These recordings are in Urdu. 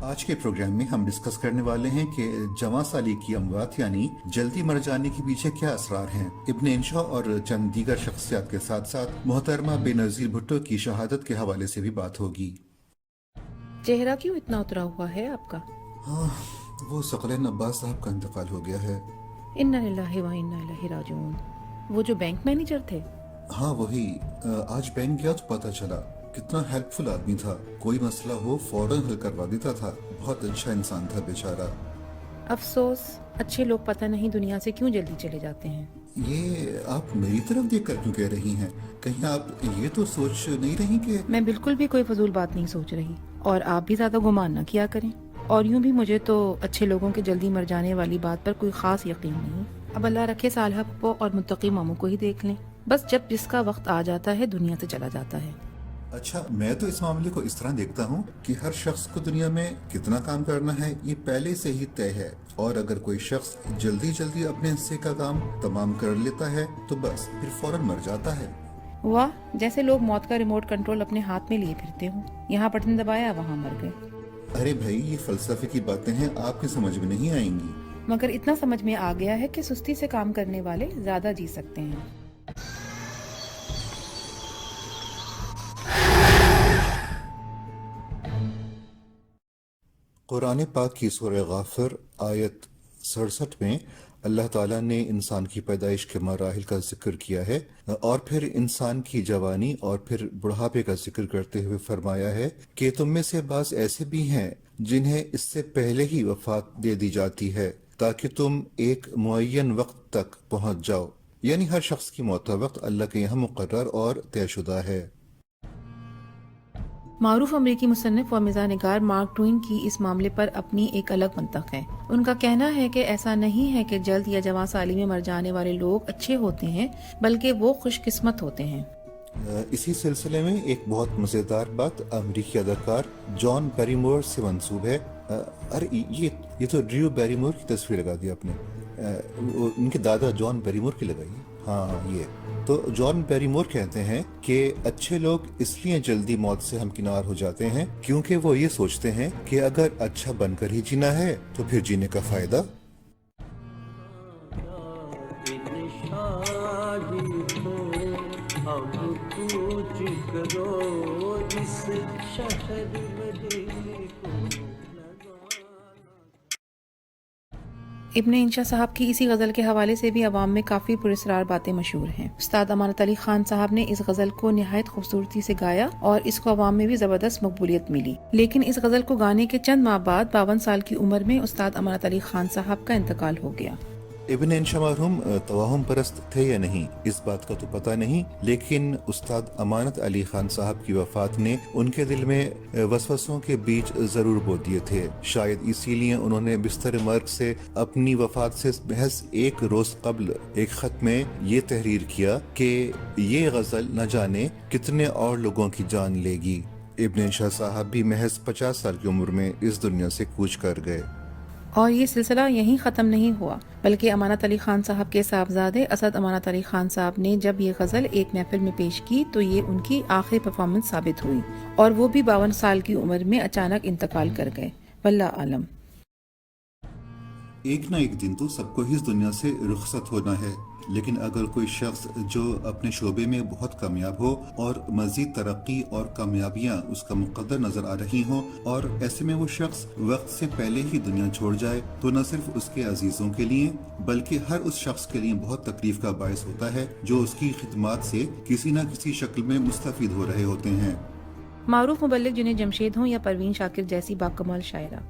آج کے پروگرام میں ہم ڈسکس کرنے والے ہیں کہ جواں سالی کی اموات یعنی جلدی مر جانے کے پیچھے کیا اسرار ہیں۔ ابن انشا اور چند دیگر شخصیات کے ساتھ ساتھ محترمہ بے نظیر بھٹو کی شہادت کے حوالے سے بھی بات ہوگی۔ چہرہ کیوں اتنا اترا ہوا ہے آپ کا؟ ہاں، وہ ثقلین عباس صاحب کا انتقال ہو گیا ہے۔ انا للہ و انا الیہ راجعون۔ وہ جو بینک مینیجر تھے؟ ہاں وہی، آج بینک گیا تو پتہ چلا کتنا ہیلپ فل آدمی تھا، کوئی مسئلہ ہو فوراً حل کروا دیتا تھا، بہت اچھا انسان تھا بیچارہ۔ افسوس، اچھے لوگ پتہ نہیں دنیا سے کیوں جلدی چلے جاتے ہیں۔ یہ آپ میری طرف دیکھ کر کیوں کہہ رہی ہیں؟ کہیں آپ یہ تو سوچ نہیں رہی کہ میں بالکل بھی کوئی فضول بات نہیں سوچ رہی، اور آپ بھی زیادہ گمان نہ کیا کریں۔ اور یوں بھی مجھے تو اچھے لوگوں کے جلدی مر جانے والی بات پر کوئی خاص یقین نہیں۔ اب اللہ رکھے صالحہ پھپھو اور متقی ماموں کو ہی دیکھ لیں، بس جب جس کا وقت آ جاتا ہے دنیا سے چلا جاتا ہے۔ اچھا، میں تو اس معاملے کو اس طرح دیکھتا ہوں کہ ہر شخص کو دنیا میں کتنا کام کرنا ہے یہ پہلے سے ہی طے ہے، اور اگر کوئی شخص جلدی جلدی اپنے حصے کا کام تمام کر لیتا ہے تو بس پھر فوراً مر جاتا ہے۔ واہ، جیسے لوگ موت کا ریموٹ کنٹرول اپنے ہاتھ میں لیے پھرتے ہوں، یہاں بٹن دبایا وہاں مر گئے۔ ارے بھائی، یہ فلسفے کی باتیں ہیں، آپ کی سمجھ میں نہیں آئیں گی۔ مگر اتنا سمجھ میں آ گیا ہے کہ سستی سے کام کرنے والے زیادہ جی سکتے ہیں۔ قرآن پاک کی سورہ غافر آیت 67 میں اللہ تعالیٰ نے انسان کی پیدائش کے مراحل کا ذکر کیا ہے، اور پھر انسان کی جوانی اور پھر بڑھاپے کا ذکر کرتے ہوئے فرمایا ہے کہ تم میں سے بعض ایسے بھی ہیں جنہیں اس سے پہلے ہی وفات دے دی جاتی ہے تاکہ تم ایک معین وقت تک پہنچ جاؤ، یعنی ہر شخص کی موت کا وقت اللہ کے یہاں مقرر اور طے شدہ ہے۔ معروف امریکی مصنف و مزاح نگار مارک ٹوین کی اس معاملے پر اپنی ایک الگ منطق ہے۔ ان کا کہنا ہے کہ ایسا نہیں ہے کہ جلد یا جواں سالی میں مر جانے والے لوگ اچھے ہوتے ہیں، بلکہ وہ خوش قسمت ہوتے ہیں۔ اسی سلسلے میں ایک بہت مزیدار بات امریکی اداکار جان بیریمور سے منسوب ہے۔ ارے یہ تو ڈریو بیریمور کی تصویر لگا دی آپ نے، ان کے دادا جان بیریمور کی لگائی ہے۔ ہاں یہ تو جان بیریمور کہتے ہیں کہ اچھے لوگ اس لیے جلدی موت سے ہمکنار ہو جاتے ہیں کیونکہ وہ یہ سوچتے ہیں کہ اگر اچھا بن کر ہی جینا ہے تو پھر جینے کا فائدہ۔ ابن انشا صاحب کی اسی غزل کے حوالے سے بھی عوام میں کافی پراسرار باتیں مشہور ہیں۔ استاد امانت علی خان صاحب نے اس غزل کو نہایت خوبصورتی سے گایا اور اس کو عوام میں بھی زبردست مقبولیت ملی، لیکن اس غزل کو گانے کے چند ماہ بعد 52 سال کی عمر میں استاد امانت علی خان صاحب کا انتقال ہو گیا۔ ابن انشا مرحوم توہم پرست تھے یا نہیں اس بات کا تو پتہ نہیں، لیکن استاد امانت علی خان صاحب کی وفات نے ان کے دل میں وسوسوں کے بیج ضرور بو دیے تھے۔ شاید اسی لیے انہوں نے بستر مرگ سے اپنی وفات سے محض ایک روز قبل ایک خط میں یہ تحریر کیا کہ یہ غزل نہ جانے کتنے اور لوگوں کی جان لے گی۔ ابن انشا صاحب بھی محض 50 سال کی عمر میں اس دنیا سے کوچ کر گئے۔ اور یہ سلسلہ یہیں ختم نہیں ہوا، بلکہ امانت علی خان صاحب کے صاحبزادے اسد امانت علی خان صاحب نے جب یہ غزل ایک محفل میں پیش کی تو یہ ان کی آخری پرفارمنس ثابت ہوئی، اور وہ بھی 52 سال کی عمر میں اچانک انتقال کر گئے۔ واللہ عالم۔ ایک نہ ایک دن تو سب کو ہی اس دنیا سے رخصت ہونا ہے، لیکن اگر کوئی شخص جو اپنے شعبے میں بہت کامیاب ہو اور مزید ترقی اور کامیابیاں اس کا مقدر نظر آ رہی ہوں، اور ایسے میں وہ شخص وقت سے پہلے ہی دنیا چھوڑ جائے تو نہ صرف اس کے عزیزوں کے لیے بلکہ ہر اس شخص کے لیے بہت تکلیف کا باعث ہوتا ہے جو اس کی خدمات سے کسی نہ کسی شکل میں مستفید ہو رہے ہوتے ہیں۔ معروف مبلغ جنہیں جمشید ہوں یا پروین شاکر جیسی باکمال شاعرہ۔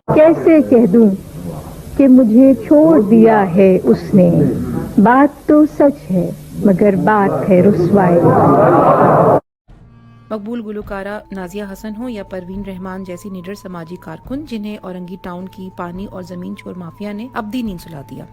کیسے کہہ دوں کہ مجھے چھوڑ دیا ہے اس نے، بات تو سچ ہے مگر بات ہے رسوائی۔ مقبول گلوکارہ نازیہ حسن ہوں یا پروین رحمان جیسی نیڈر سماجی کارکن جنہیں اورنگی ٹاؤن کی پانی اور زمین چور مافیا نے ابدی نیند سلا دیا۔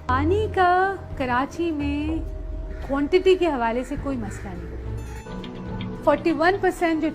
پانی کا کراچی میں کوانٹٹی کے حوالے سے کوئی مسئلہ نہیں، 41% جو